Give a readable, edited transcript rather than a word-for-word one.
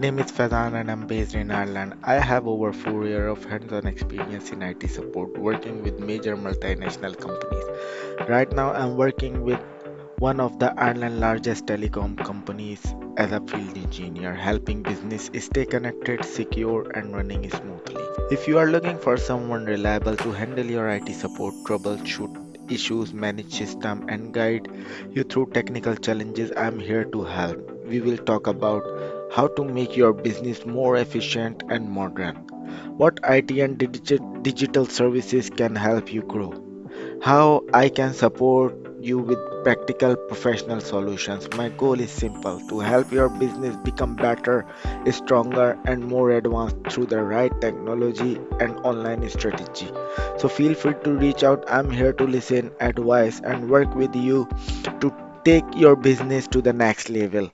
Name is Faizan and I'm based in Ireland. I have over 4 years of hands-on experience in IT support, working with major multinational companies. Right now, I'm working with one of the Ireland's largest telecom companies as a field engineer, helping business stay connected, secure, and running smoothly. If you are looking for someone reliable to handle your IT support, troubleshoot issues, manage system, and guide you through technical challenges, I'm here to help. We will talk about how to make your business more efficient and modern, what IT and digital services can help you grow, how I can support you with practical professional solutions. My goal is simple to help your business become better, stronger, and more advanced through the right technology and online strategy. So feel free to reach out. I'm here to listen, advise, and work with you to take your business to the next level.